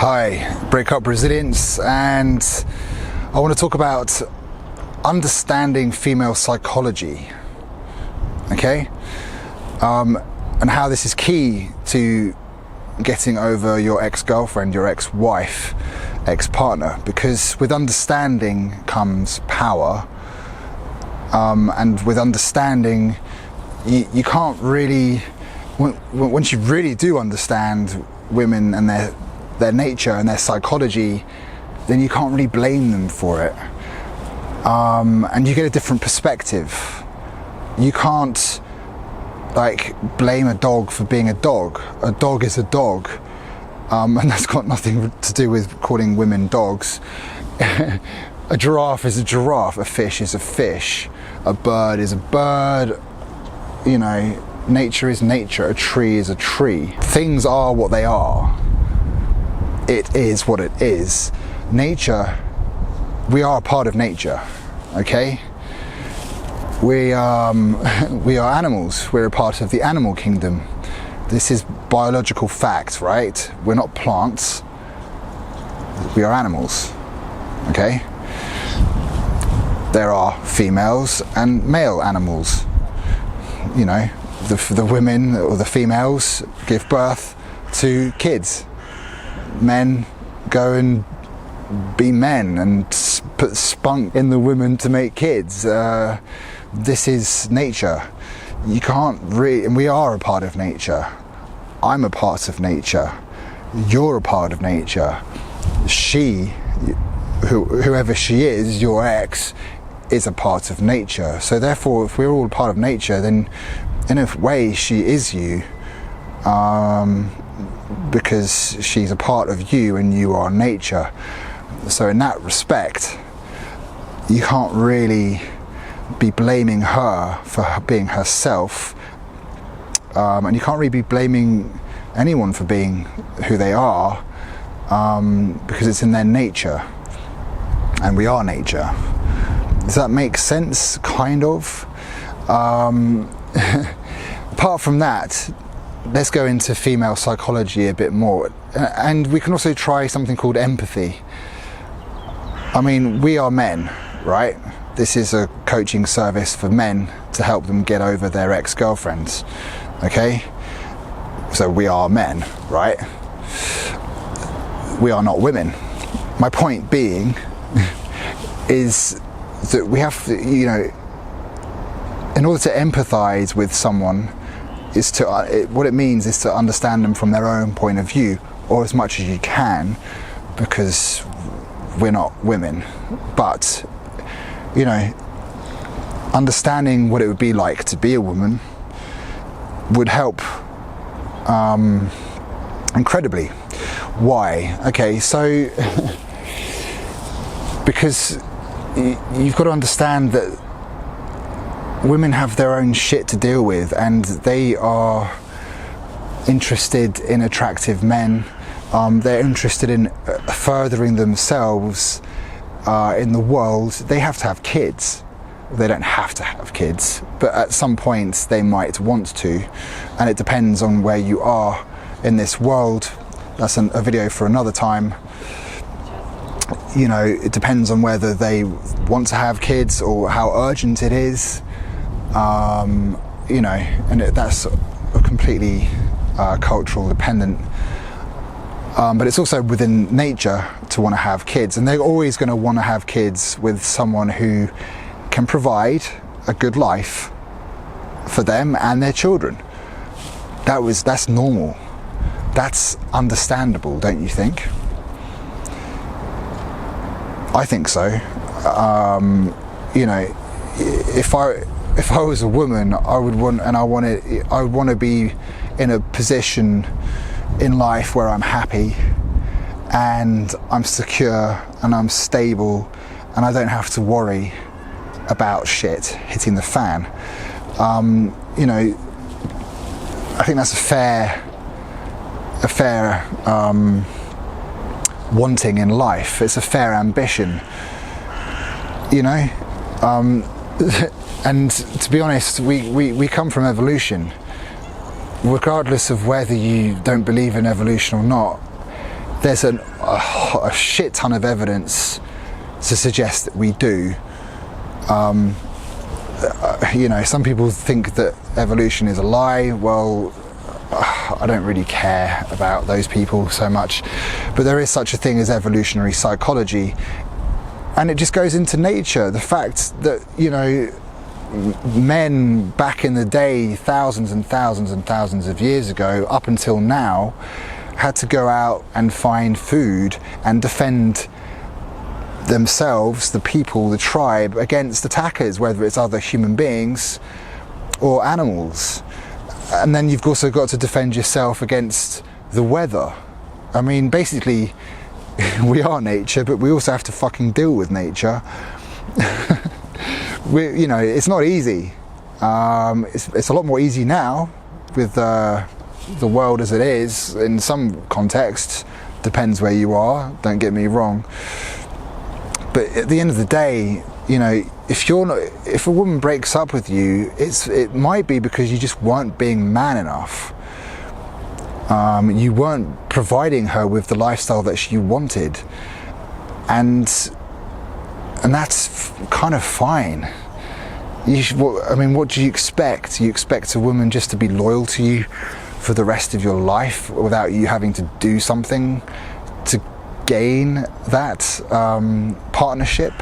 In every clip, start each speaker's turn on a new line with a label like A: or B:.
A: Hi, Breakup resilience, and I want to talk about understanding female psychology, okay? And how this is key to getting over your ex-girlfriend, your ex-wife, ex-partner, because with understanding comes power, and with understanding, you can't really, once you really do understand women and their nature and their psychology, then you can't really blame them for it, and you get a different perspective. You can't blame a dog for being a dog. A dog is a dog, and that's got nothing to do with calling women dogs. A giraffe is a giraffe, a fish is a fish, a bird is a bird, you know, nature is nature, a tree is a tree. Things are what they are. It is what it is. Nature, we are a part of nature, okay? We are animals. We're a part of the animal kingdom. This is biological fact, right? We're not plants. We are animals, okay? There are females and male animals. You know, the women or the females give birth to kids. Men go and be men and put spunk in the women to make kids. This is nature. You can't really, and we are a part of nature. I'm a part of nature. You're a part of nature. She, whoever she is, your ex, is a part of nature. So therefore, if we're all part of nature, then in a way she is you, because she's a part of you and you are nature. So in that respect, you can't really be blaming her for being herself, and you can't really be blaming anyone for being who they are, because it's in their nature, and we are nature. Does that make sense? Kind of. Apart from that, let's go into female psychology a bit more, and we can also try something called empathy. I mean, we are men, right? This is a coaching service for men to help them get over their ex-girlfriends, okay? So we are men, right? We are not women. My point being is that we have to, you know, in order to empathize with someone, is to what it means is to understand them from their own point of view, or as much as you can, because we're not women. But you know, understanding what it would be like to be a woman would help incredibly. Why? Okay, so because you've got to understand that women have their own shit to deal with, and they are interested in attractive men. They're interested in furthering themselves in the world. They have to have kids. They don't have to have kids, but at some point they might want to, and it depends on where you are in this world. That's a video for another time. You know, it depends on whether they want to have kids or how urgent it is. You know, and that's completely cultural dependent. But it's also within nature to want to have kids, and they're always going to want to have kids with someone who can provide a good life for them and their children. That's normal. That's understandable, don't you think? I think so. You know, if I was a woman, I would want to be in a position in life where I'm happy and I'm secure and I'm stable and I don't have to worry about shit hitting the fan. You know, I think that's a fair wanting in life. It's a fair ambition, you know. And to be honest, we come from evolution. Regardless of whether you don't believe in evolution or not, there's a shit ton of evidence to suggest that we do. You know, some people think that evolution is a lie. Well, I don't really care about those people so much, but there is such a thing as evolutionary psychology, and it just goes into nature. The fact that, you know, men back in the day, thousands and thousands and thousands of years ago, up until now, had to go out and find food and defend themselves, the people, the tribe, against attackers, whether it's other human beings or animals. And then you've also got to defend yourself against the weather. I mean, basically, we are nature, but we also have to fucking deal with nature. You know, it's not easy. It's a lot more easy now with the world as it is. In some contexts, depends where you are. Don't get me wrong. But at the end of the day, you know, if a woman breaks up with you, it might be because you just weren't being man enough. You weren't providing her with the lifestyle that she wanted, and that's kind of fine. I mean, what do you expect? You expect a woman just to be loyal to you for the rest of your life without you having to do something to gain that partnership,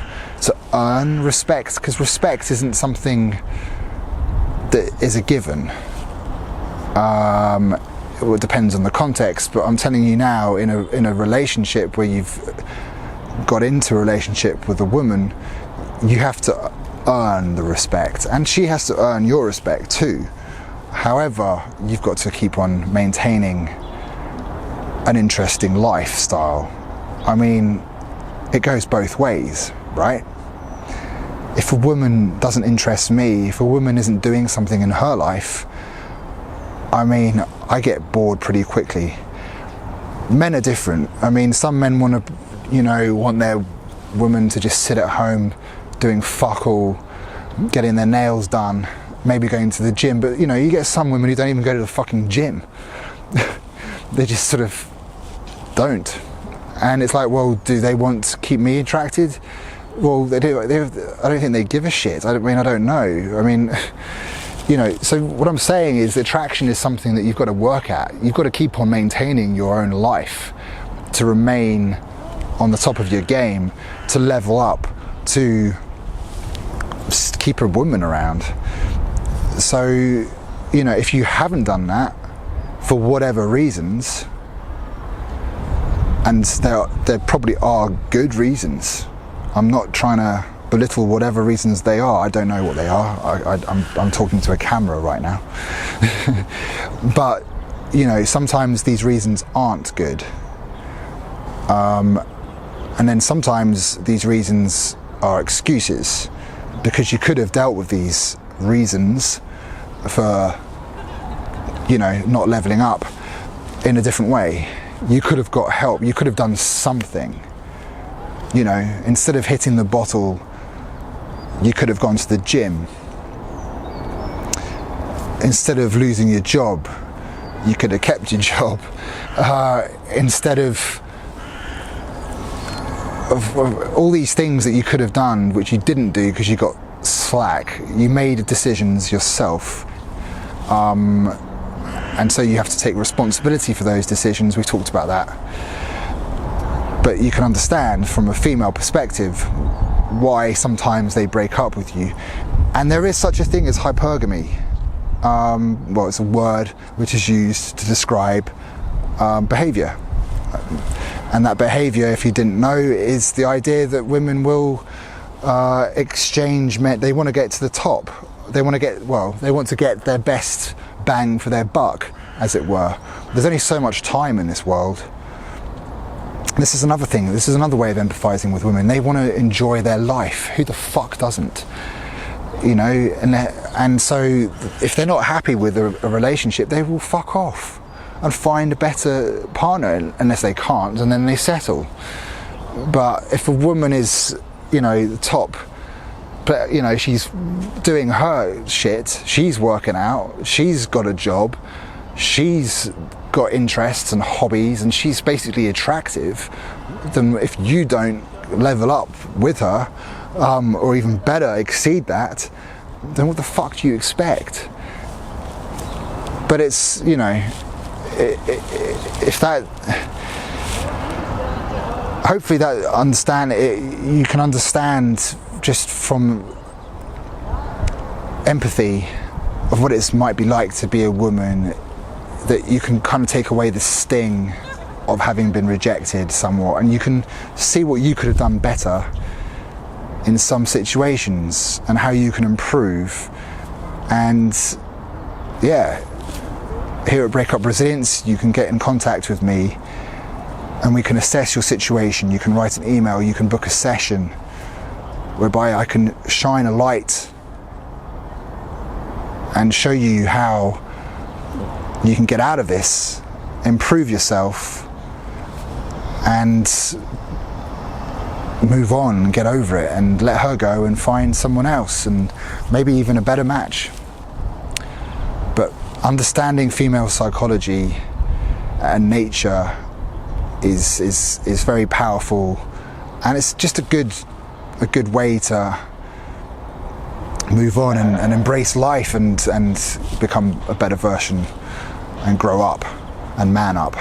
A: to earn respect? Because respect isn't something that is a given. Well, it depends on the context, but I'm telling you now, in a relationship where you've got into a relationship with a woman, you have to earn the respect, and she has to earn your respect too. However, you've got to keep on maintaining an interesting lifestyle. I mean, it goes both ways, right? If a woman doesn't interest me, if a woman isn't doing something in her life, I mean, I get bored pretty quickly. Men are different. I mean, some men want to, you know, want their woman to just sit at home doing fuck all, getting their nails done, maybe going to the gym. But, you know, you get some women who don't even go to the fucking gym. They just sort of don't. And it's like, well, do they want to keep me attracted? Well, they do. I don't think they give a shit. I don't know. I mean, you know, so what I'm saying is attraction is something that you've got to work at. You've got to keep on maintaining your own life to remain on the top of your game, to level up, to keep a woman around. So, you know, if you haven't done that for whatever reasons, and there probably are good reasons. I'm not trying to belittle whatever reasons they are. I don't know what they are. I'm talking to a camera right now. But, you know, sometimes these reasons aren't good. And then sometimes these reasons are excuses, because you could have dealt with these reasons for, you know, not leveling up in a different way. You could have got help. You could have done something. You know, instead of hitting the bottle, you could have gone to the gym. Instead of losing your job, you could have kept your job. Instead of all these things that you could have done, which you didn't do because you got slack, you made decisions yourself. And so you have to take responsibility for those decisions. We've talked about that. But you can understand from a female perspective why sometimes they break up with you. And there is such a thing as hypergamy. Well, it's a word which is used to describe behaviour. And that behaviour, if you didn't know, is the idea that women will exchange men. They want to get to the top. They want to get their best bang for their buck, as it were. There's only so much time in this world. This is another thing. This is another way of empathizing with women. They want to enjoy their life. Who the fuck doesn't? You know, and so if they're not happy with a relationship, they will fuck off and find a better partner, unless they can't, and then they settle. But if a woman is, you know, the top, but, you know, she's doing her shit, she's working out, she's got a job, she's got interests and hobbies and she's basically attractive, then if you don't level up with her, or even better, exceed that, then what the fuck do you expect? But it's, you know, if that, hopefully that you can understand just from empathy of what it might be like to be a woman, that you can kind of take away the sting of having been rejected somewhat, and you can see what you could have done better in some situations and how you can improve. And yeah, here at Breakup Resilience, you can get in contact with me and we can assess your situation. You can write an email, you can book a session whereby I can shine a light and show you how you can get out of this, improve yourself, and move on and get over it and let her go and find someone else and maybe even a better match. But understanding female psychology and nature is very powerful, and it's just a good way to move on and embrace life and become a better version and grow up and man up.